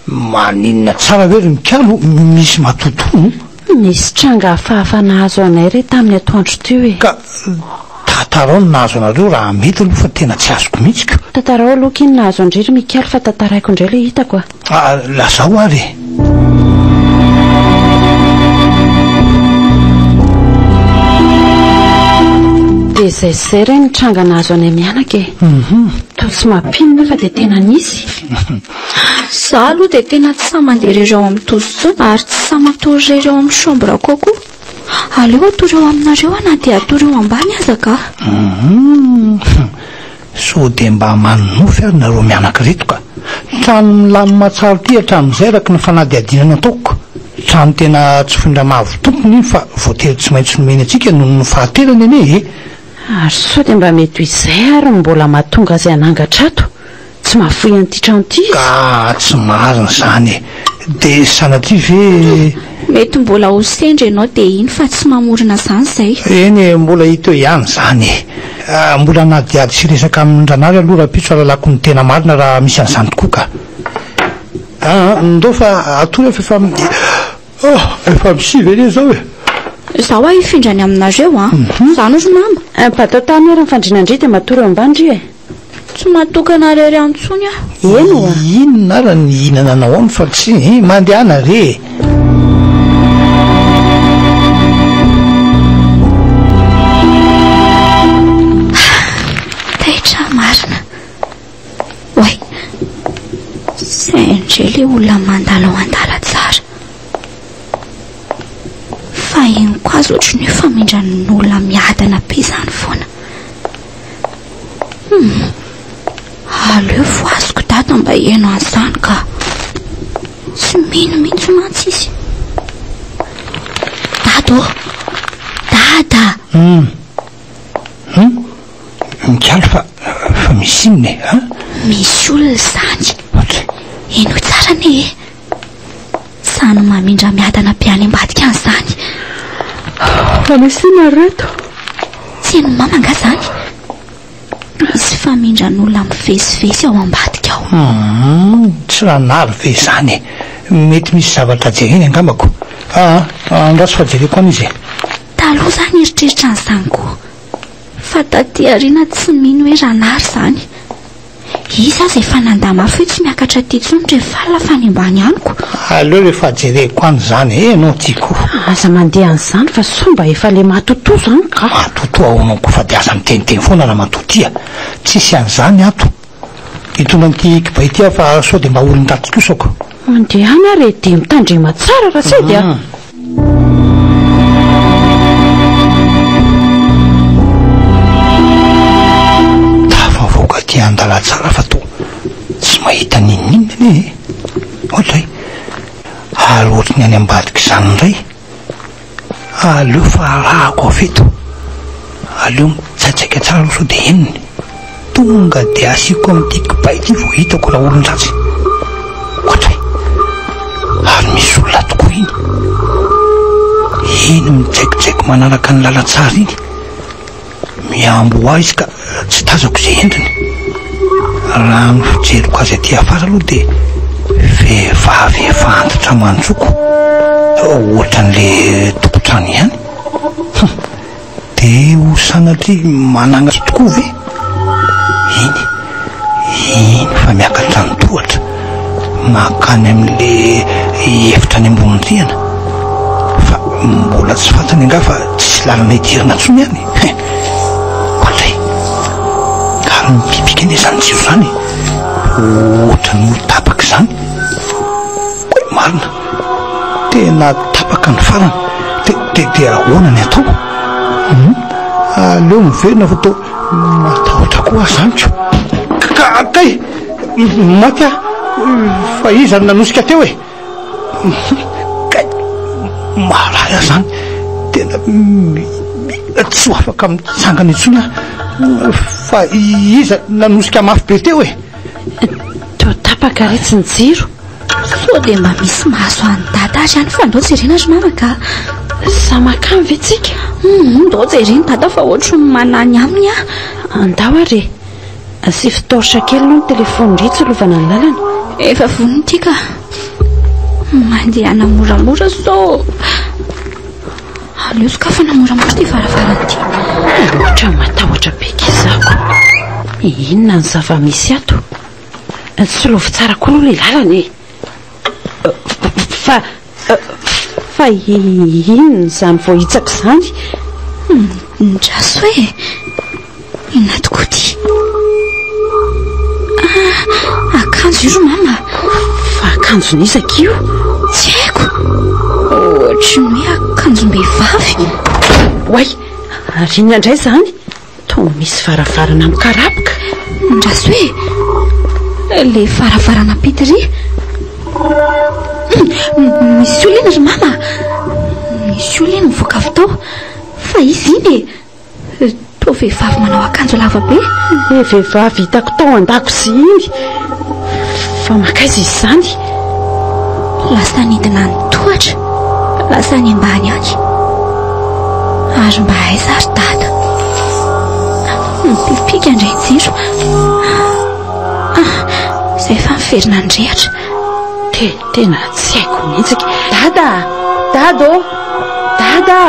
maninona tsara hoe ry mikalo misy matotono nisy tranga fahafa nahazo anay re tamin'ny atoandro teo ka tantarao no nahazo anareo raha mety aloha fa tena tsy azoko mihitsika tantarao aloha iny nahazo andriry mikalo fa tantaraiko indray le hitako lazao ary dia zay re ny tranga nahazo anay mianaka to tsy mampinona fa dia tena nisy za aloha dia tena tsy sa mandeha rereo amin'ny tozy ary tsy sa matory rereo amin'ny chambre koko aleo atoreo aminareo na dia atoreo ambany azaka so dia mba manonofy ary nareo mianaka reto ka trano milamy matsaro ty hatramin'izay araky ny fanadiadinana ataoko trano tena tsy findra mavo tompony iny fa voatery tsy maintsy nomeny atsika noho ny fahaterany ene ary so dia mba mety ho izay ary mbola mahatonga azy anangatra ato tsy mahafoy an'ity trano ty ka tsy marina zany dia sanatria ve mety mbola ho sendra ianao dia iny fa tsy mamorona zany zay eny mbola hito ihany zany mbola nadiady sy resaka amin'ndranary aloha raha pitso alalako ny tena marina raha misy an'izany tokoa ka ndao fa atory efa misivy eny zao zaho a ifindrany aminareo a zany ry mama batao tany ary mifandrinandry dia matory ambandry e tsy matokana rery antsony a eno a inona ra ny hinananao any fa tsy mandehana re taitra marina oay sendre le olona mandala ao andala tsara fa iny ko azy ohatry ny hoe famindran'olona miadana be izany foana aleo fo azoko dada mba eno an'izany ka tsy mino mihitsy mantsy izy dada dada mikalo fa misy inona e misy olona zany eno tsara ne sano mamindra miadana be any ambadika an'izany fa misy nareto tsy eno mama nga zany misy famindran'olona mivezivezy ao ambadika ao tsy raha nary ve zany e mety misy zavatra jereny angambako andraso fajereko an'izy e taloha zany eritreritra an'izany koa fa taty ariana tsy mino hoe raha nary zany izy azy efa nandamafy hoe tsy miakatra ty tsony rehefa la fa ny ambany anyko aleo rehefa jereko an'izany enao tiako aza mandeha an'izany fa somba efa le matoto zany ka matoto aonao ko fa de aza miteniteny foana raha matotia tsisy an'izany ato hitondra n'ity kiba ity fa sao de mba olony tatotosako andehana re de mitandrema tsara raha sy dia tafavoaka ty andala tsara fa to tsy mahita ninninany e ohatra ary ohatry ny any ambadika izany indray aleo fa arahako aveto aleo mitsaitsaika tsara aloha sao de eniny tonga de asiko amin'ity kiba ity vo hitako raha olon-dratsy ohatra ary misy olona tokoa iny mitsaikotsaiko manaraka ny lalantsara iny miambo azy izy ka tsy tazako izay endriny raha ny fijeriko azy aty afara aloha de vehivavy efa antitra manjoko ohatran'le tokotrano ihany de ho sanatry mananatra tokoa ve iny fa miakatra ny tohatra makany amin'le efitra any ambonindriana fa mbola tsy fantany anga fa tsisy lalana idirana ntsony ihany koatray kary mipipika ane zany jiro zany ohatra ny olo tapaka zany koe marina tena tapaka ny farany de ahoana ny atao aleo miverina fa to matahotra koa zany ka kay maty a fa izany nanosika teo e kay maraya zany tena tsy afaka mitsangana itsona fa iza nanosika mafy be teo e to tapaka retsy ny jiro sao de mba misy mahazo any dada ary any fa ndao jerena ry mama ka samakamy ve tsika ndao jereny dada fa ohatry ny manany aminy a andao are sy fitoritra kely no ny telefony ritsy lovana ny lalana efa voniny ty ka mandeha namoramora sao aleo so ka fa namoramora ty varavarany ty ohatra matahotra bekizako inona ny zava-misy ato tsy lovy tsara koa aloha le lalana e fa inona zany vao hitsaka zany ndraso hoe inona tokoa ty akanjo iro mama fa akanjon'izaka io tsy haiko ohatry ny hoe akanjom-behivavy oay arina indray zany to misy varavarana mikarapoka ndraso hoe le varavarana pitri misy olo eny ry mama misy olo eny mivoaka avy tao fa izy iny e to vehivavy manao akanjo lava be le vehivavy hitako tao an-dakozy iny fa makaiza izy zany lasa nidina ny tohatra lasa ny ambany any ary mba aiza ary dada mipipika indray jiro izay efa miverina andrehatra tena tsy haiko mihitsika dada dada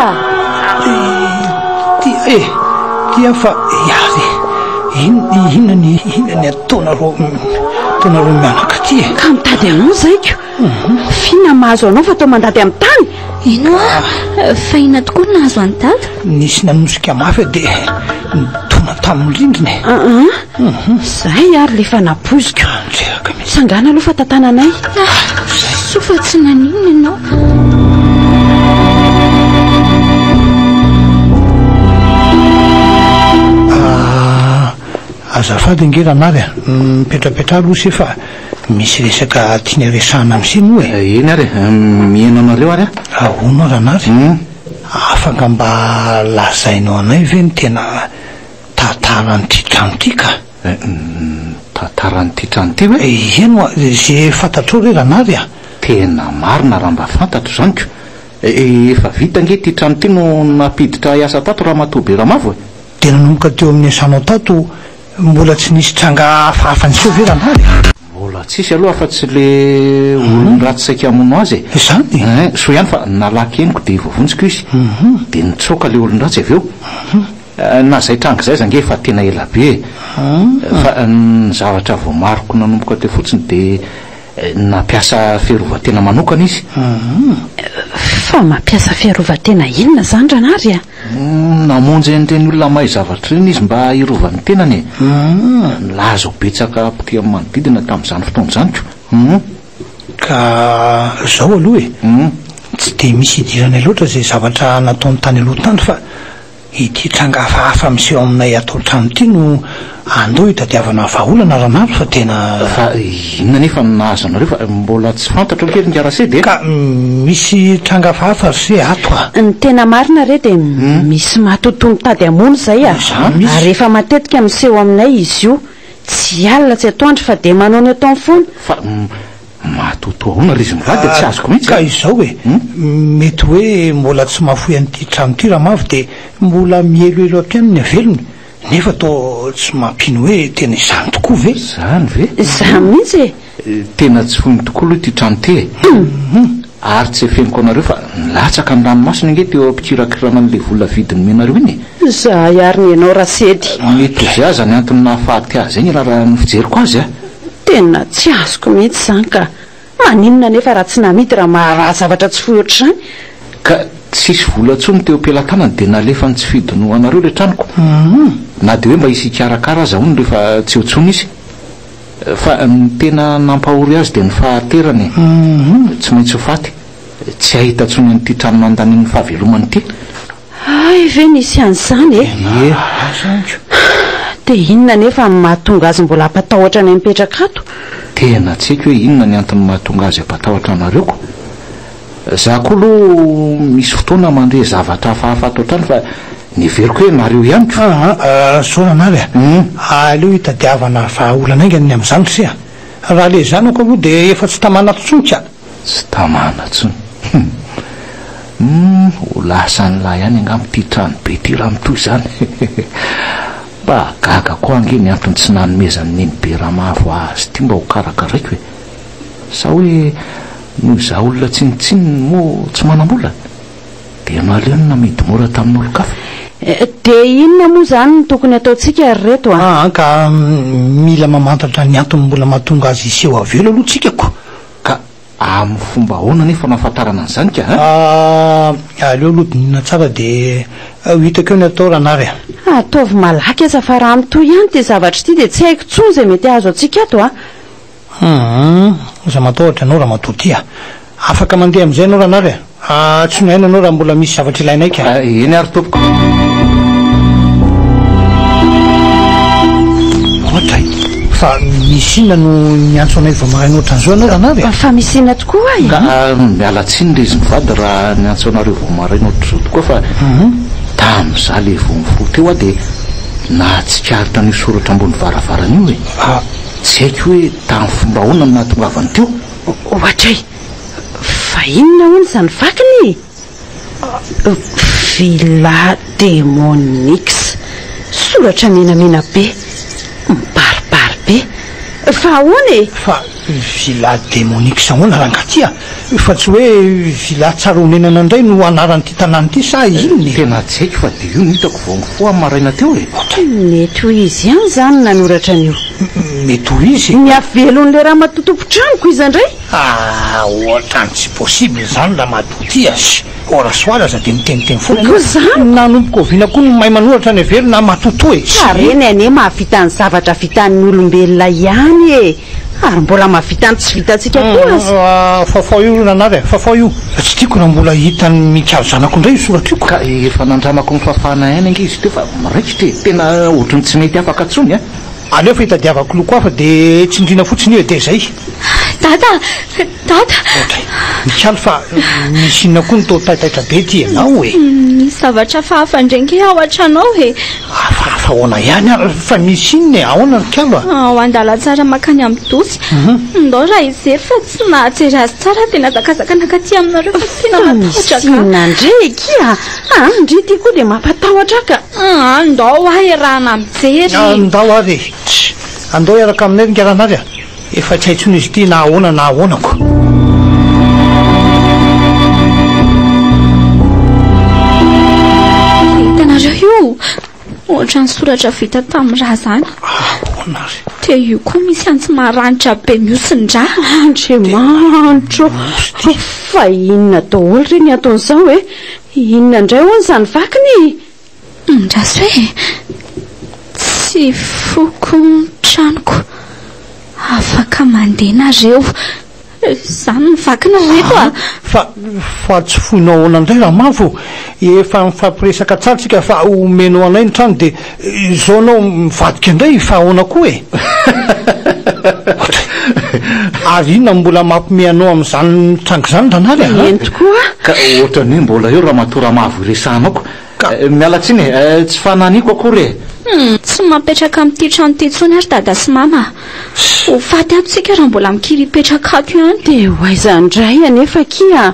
dia fa yary inany ataonareo mianaka ty ka mitady anao zaiko fina mahazo anao fa atao mandady amin'ny tany ino fahina tokoa nahazo antady nisy nanosika mafy dia tona tamin'ny rindriny zay ary lefa napozika sangana aloha fa tantananay sofa tsy naninona ianao azafady angeranary mipetrapetra aloha se fa misy resaka tiany resahana am'siny hoe eny ary mihainanareo ary ahoana ranary afaka mba lazainao anay ve ny tena tantaran'ity trano ty ka tantaran'ity trano ty hoe eno zay fantatrao re ranary tena marina raha mba fantatro zaniko efa vita nge ty trano ty no napiditra iasa tato raha matobe ramavo tena nomboka teo amin'ny asanao tato mbola tsy nisy tranga hafahafanyseo ve ranary mbola tsisy aloha fa tsy le olon-ratsy saika amonao azy zany so ihany fa nalaky eniko de vovonjiko izy de nitsoka le olon-dratsy avy eo na zay tranga zay zange fa tena ela be fa ny zavatra voamariko nanomboka teo fotsiny de nampiasa fiarovatena manokana izy fa mampiasa fiarovatena inona zany ranary namonjy an'ireny olona mahay zavatra reny izy mba hirovany tenany nilaza betsaka pity amin'ny manodidina tamin'izany fotoana zaniko ka zao aloha tsy de misy idiranay loatra zay zavatra nataony tany aloha tany fa ity tranga hafahafa miseho aminay atao trano ty no andao hitadiavana vahaolana ranary fa tena fa inona nefa nahazo anareo fa mbola tsy fantatro kely ngarase de ka misy tranga hafahafa se ato ny tena marina re de misy matotoa mitady amony zay ary rehefa matetika miseho aminay izy io tsy alina tsy atoandry fa de manao ny atao fony fa matoto ahona ry izy mivady tsy azoko mihitsy ka izao hoe mety hoe mbola tsy mahafoy an'ity trano ty raha mavy de mbola mieloelo ampianony avelony nefa to tsy mampino hoe tena izany tokoa ve zany ve za mihitsy tena tsy foiny tokoa aloha ty trano ty ary tsy efeniko anareo fa nilatsaka ny ranomasina nge teo ampikirakirana an'le vola vidiny menareo iny za iary ny ianao rasedy mety ozy aza ny antony nahafaty azy zay ny raha ny fijeriko azy tena tsy azoko mihitsy zany ka maninona nefa raha tsy namidy raha maharaha zavatra tsy foy ohatr'izany ka tsisy vola ntsony teo ampilatanany de nalefa ny tsy fidino anareo le tranoko na de hoe mba hisy ikarakara aza hony rehefa tsy otsony izy fa ny tena nampahory azy de ny fahaterany tsy maintsy ho faty tsy ahita ntsony an'ity trano mandaniny fahavelomany ity ay ve nisy an'izany de inona nefa mahatonga azy mbola ampatahotra ny mipetraka ato tena tsy haiko hoe inona ny antony mahatonga azy ampatahotra anareo ko za koa aloha misy fotoana mandre zavatra hafahafa ato trano fa niveriko hoe nareo ihany sonanary aleo hitadiavana vahaolana aingany amin'izany se raha le zanako aloha de efa tsy tamana tsonka tsy tamana tsony ho lasany lahy ihany angamity trano be ty raha mitoy zany mba gaga koa ange ny antony tsy nanomezany neny be raha mahavo azy ty mba ho karakaraiko hoe sa hoe noho za olona tsinitsininy moa tsy manam-bola de anareo ny namidy mora tamin'olo-kafa de inona moa zany ny tokony ataotsika ry reto ka mila mamantatra ny antony mbola mahatonga azy iseho avelo aloha tsikako ka amin'ny fomba ahoana nefa nafantarana an'izany ka aleo aloha dinina tsara de hitako eo ny atao ranary ataovy malaky aza fa raha mitoy ihany ty zavatra ty de tsy haiko tsony zay mety azo atsika ato za matahotra anao raha matoty afaka mandeha am'izay anao ranary tsy no haina anao raha mbola misy zavatra ilainaika eny ary tompoko ohatray fa misy inona no miantso anay vao maraina ohatran'izao anao ranary fa misy inona tokoa ka mialatsiny le izy mivady raha niantso anareo vao maraina ohatr'izao tokoa fa tam'za le vo miforo teo de nahatsikaritra ny soratra ambony varavarana io tsy haiko hoe tamin'ny fomba ahoana ny nahatongavany teo ohatray fa inona hoany zany vakiny villa démonix soratra menamena be mibaribary be fa ahoany fa villa démonique sahoana rangaty fa tsy hoe villa tsaronenana indray no anaran'ity tanàna ity sa iny tena tsy haiko fa de io no hitako vao mifoa maraina teo mety ho izy ihany zany nanoratra an'io mety ho izy miavelon'le raha matotompotraniko izy andray ohatrany tsy possible zany raha matoty azy ora soara za de miteniteny foana ko zany nanomboka oviana koa no mahay manoratra ny avelo na matoto e reny ane mahavita ny zavatra vitan'ny olombelona ihany e ary mbola mahavita ny tsy vitantsika koa azy fafao io nanary fafao io tsy tiako raha mbola hitany mikalo zanako indray soratra io ka efa nandramako ny fafana aina ange izy teo fa maraikitra e tena ohatrany tsy mety afaka atsony aleo fa hitadiavako loko afa de tsindrina fotsiny io de zay dada mikalo fa misy inona koa nytao taitaitra be ty ianao e misy zavatra fahafandrenky ao an-tranao e afa ahoana ihany fa misy inona e ahoana rikalo ho andala tsara makany amin'ny dosy ndao raha izery fa tsy nahajery azy tsara tena zakazakana katy aminareo fa tena matahotraka ndraiky ndry ty koa de mampatahotra ka ndao ahy rahana mijery ndao ary andao iaraka aminay ringaranary efa tsy haitsony izy ty na ahoanako hitanareo io ohatra ny soratra vita tamin'ny raha zany te io koa misy antsy maranitra be miosindra andriamanitro fa inona daholo reny ataon'izao hoe inona indray hoany zany vakiny ndrasy hoe tsy foko tranoko afaka mandeha nareo zany mivakina reto fa tsy foinao ahoana indray raha mavo efa mifampiresaka tsaratsika fa omenao anay ny trano de zao anao mivadika indray fa ahoana koa e ary inona mbola mampime anao amin'izany trango zany ranary eny tokoa ka ohatrany hoe mbola eo raha matora mavo iresahanako mialatsiny e tsy fananiko akory tsy mapetraka amin'ity trano ty tsony ary dada sy mama ho faty atsika raha mbola mikiry hipetraka ato ihany de hoaizandray anefa kia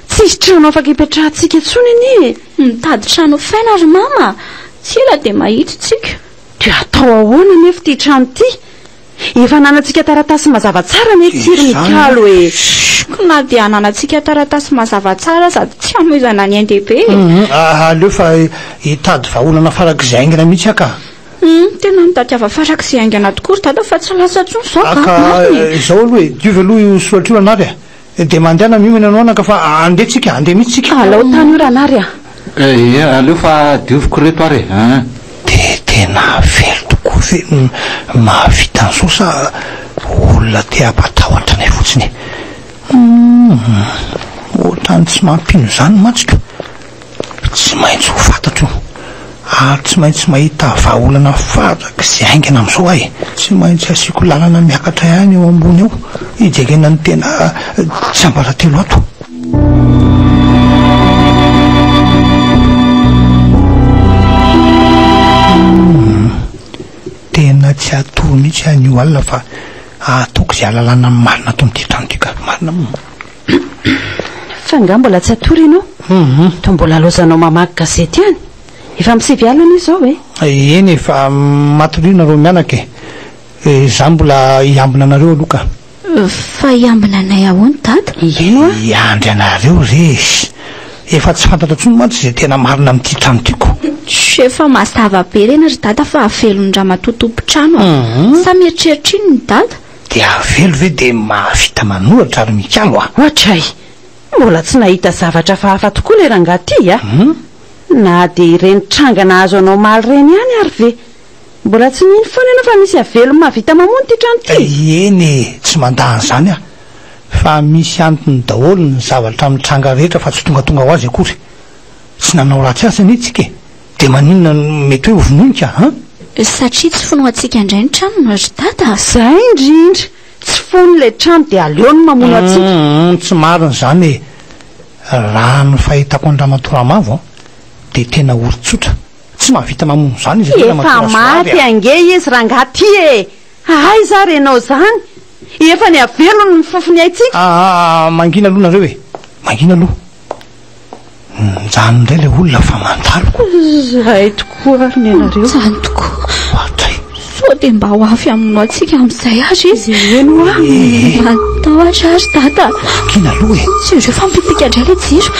tsisy trano afaka hipetrahantsika tsony anie mitady trano faina ary mama tsy ela de mahita tsika de atao ahoana nefa ty trano ty efa nanantsika taratasy mazava tsara ne tsiry mikalo e na dia ananatsika taratasy mazava tsara sady tsy hamoizana ny andehibe aleo fa hitady vaholana farak'izay aingana mihitsy aka tena mitadiava farak'izay aingana tokoa ry dada fa tsy lasa tsony zao ka izao aloha e diovy aloha io soratra io ranary de mandehana miomena anao anaka fa andehtsika andeha mihitsy tsika alao tany io ranary aleo fa dioviko reto ary de tena velo tokoa ve mahavita an'izao sa olona te ampatahotra anay fotsiny ohatrany tsy mampino zany matsika tsy maintsy ho fantatro ary tsy maintsy mahita vahaolana farak'izay aingana amin'izao ahy tsy maintsy asiako lalana miakatra ihany eo ambony eo ijegena ny tena tsy ambaratelo ato tena tsy atoro mihitsy an'io alina fa ataoko izay alalana marina to n'ity trano tyka marina fa nga mbola tsy atory ianao to mbola alozanao mamaky gazety ihany efa misivy alina izao e eny efa matorina reo mianaka e za mbola hiambina anareo aloka fa hiambina anay ahoany dada ino iandry anareo re efa tsy fantatra tsony mantsy izay tena marina amin'ity trano tyko tsy efa mazava be rena ry dada fa avelony raha matotompo trano sa mieritreritra iny ny dada de avelo ve de mahavita manoratra ary mikalo ohatray mbola tsy nahita zavatra fahafa tokoa le rangaty na de ireny trangana azo anao maly reny ihany ary ve mbola tsy mino foana ianao fa misy avelo mahavita mamony ty trano ty eny tsy mandahany zany fa misy antony daholo ny zavatra mitranga rehetra fa tsy tongatonga ho azy akory tsy nanao ratsy asany itsika de maninona mety hoe hovononika satria tsy fono atsika indray ny trano ry dada zay indrindra tsy fony le trano de aleo ny mamono atsika tsy mariny zany raha ny fahitako andramatora-mavo de tena ori-tsotra tsy mahavita mamono zany izy efa maty ange izy rangaty e ay za renao zany efa ny avelo ny mifofony aitsika mangina aloha nareo e mangina aloha njany indray le olona fa mandaloko zay tokoa ary ny anareo zany tokoa atray sao dia mba ho avy aminao antsika amin'izay ary izy eno a matahotra ary dada kina aloha e sy ireo fampipika indray le jiro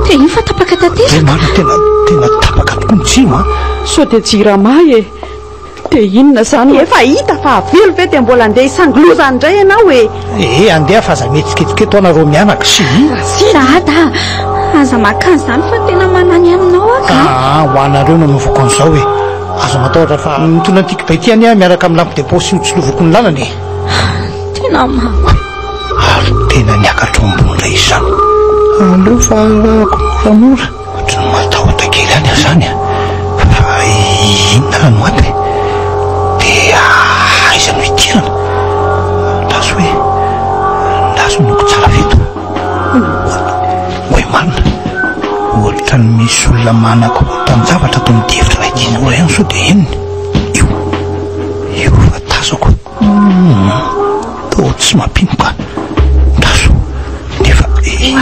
dia iny fa tapaka tanteraka mana tena tapaka tokoa ny tsino a sao dia jirama e dia inona zany efa hita fa avelo ve dia mbola andeha isangilozany indray ianao e andeha fa aza mihetsiketsikety anareo mianaka sy dada aza makany izany fa tena manany aminao aka ho anareo nanovako an'izao e aza matahotra fa mitona antiky baitiany a miaraka amin'ny lampo depo sy hotsolovako ny lalany e tena mama ary tena niakatra ambony ray izany aleo fa ramora ohatry ny matahotra kely any zany a fa inona rano aby dia aiza no hitirana ndazo hoe ndazo noko tsara veto hoe marina ohatra ny misy olona manako tamin'ny zavatra ataony devitra raha ity eny so dia enony io fa tazako to tsy mampinoka ndazo nefa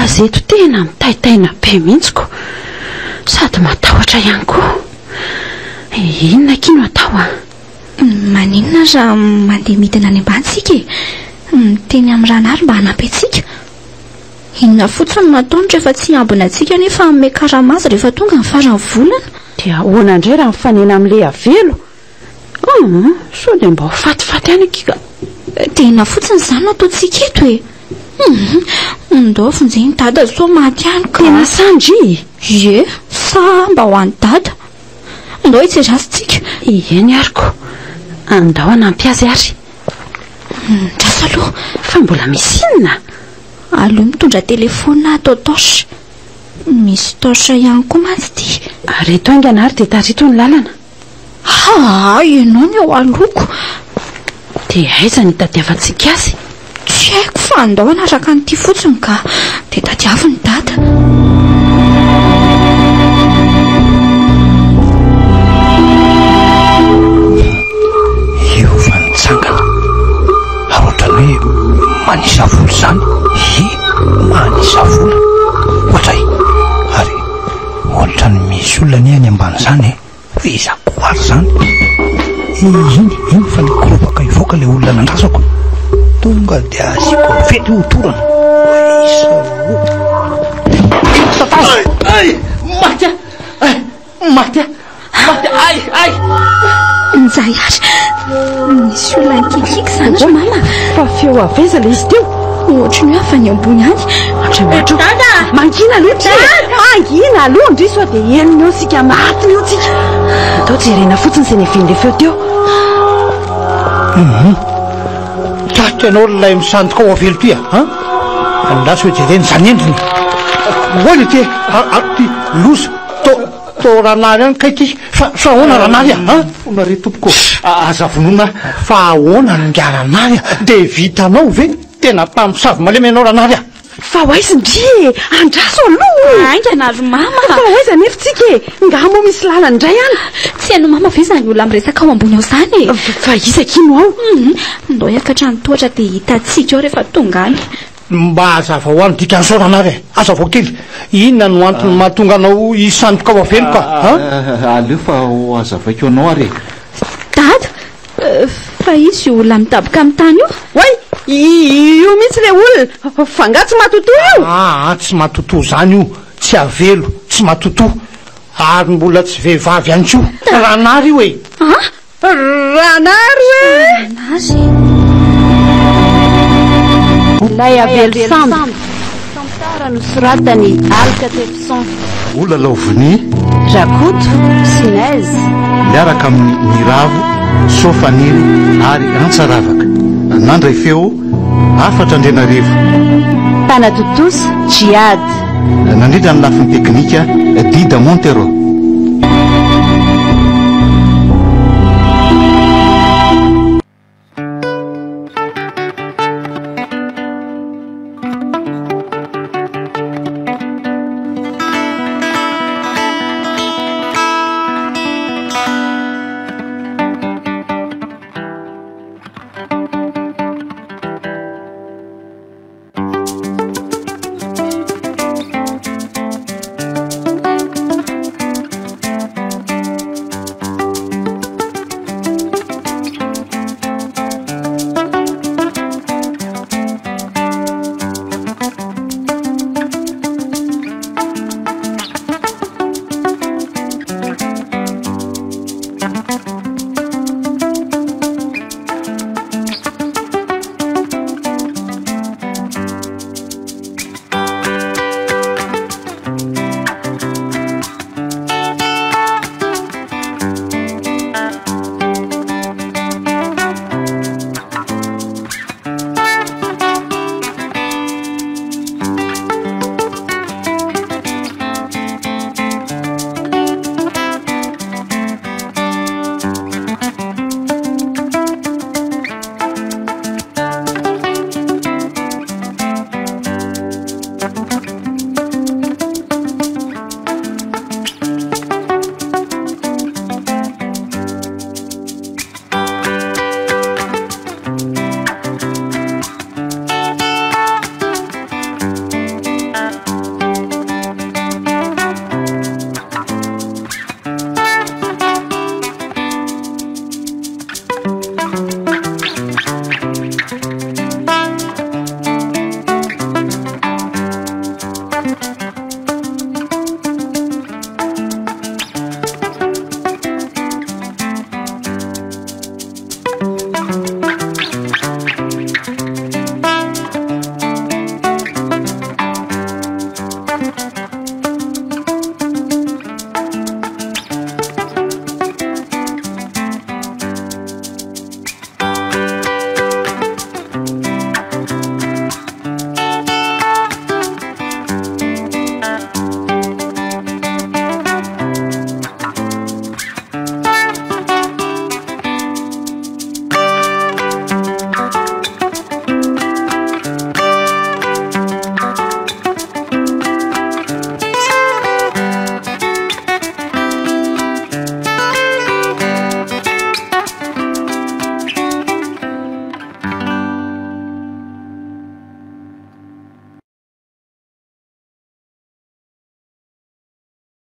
azeto tena mitaitaina be mihitsiko sady matahotra ihany koa inona kino atao a maninona raha mandeha midina any ambantsika e miteny amin'ny ranary mba hanampy antsika inona fotsiny nataony rehefa tsy ambina antsika nefa ame karamazy rehefa tonga ny farany volana dia ahoana indray raha mifanena amin'ilay avelo sao dia mba ho fatifaty any akika tena fotsiny izany nataontsika eto e ndao fonjeny dada so maty any ka tena sandry ye sa mba ho any dada ndao hitserasitsika eny aryko andao hanampy azy ary ndrasa aloha fa mbola misy inona aloha mitondra telefona atao torche misy torche ihany koa mantsy ty reto aingana ary dia tarito ny lalana ianao ny ao aloko dia aiza ny tadiavantsika azy tsy haiko fa andao anaraka nyity fotsiny ka dia tadiaviny dada io fa nitsangana ary ohatrany hoe manisa vola zany manisa vola ohatray ary ohatrany misy olona ny any ambany zany hoe izakoary zany iny fa nikorobaka ivoaka le olona nandrasako tonga dia asiko vety hotorana matya nzay ary misy olona nikikiky zany ry mama fa feo aveza le izy teo ohatra ny hoe afa ny ambony any mangina aloha mangina aloha ndry sao dia enony eo sika matiny eo tsika atao jerena fotsiny izay nevindre feo teo taty ianao lay misandoka ao avelo ty andaso hoe jereny zany endriny oany ty ty loza to ranary any kaiky fa ahoana ranary fonare tompoko aza vonona fa ahoana nongaranary dia vitanao ve tena tamsavy malemy ianao ranary fa hoaizy ndry andraso aloha aingana ry mama fa hoaiza nefitsika ngamo misy lalany indray any tsy hainao mama ve zany olona miresaka ao ambony ao zany fa isakino ao ndao hiakatra ny tohatra dia hitatsika ao rehefa tonga any mba azava ho any dikan'izao ranary azava kely inona no antony mahatonga anao isandoka ao avelo ka aleo fa ho azavaiko anao ary dada fa izy olona mitaboka amin'ny tany io oay io mihitsy le olona fanga tsy matoto io tsy matoto zany io tsy avelo tsy matoto ary mbola tsy vehivavy any ko ranary io e ranary ilay avelo sandoka tantara nosoratany alika tefison ola laovony rakoto sinaizy miaraka amin'ny miravo sofaniry ary antsaravaka nandray feo afatra andrenarivo tanatotosa jiady nandrindra ny lafiny teknika dida montero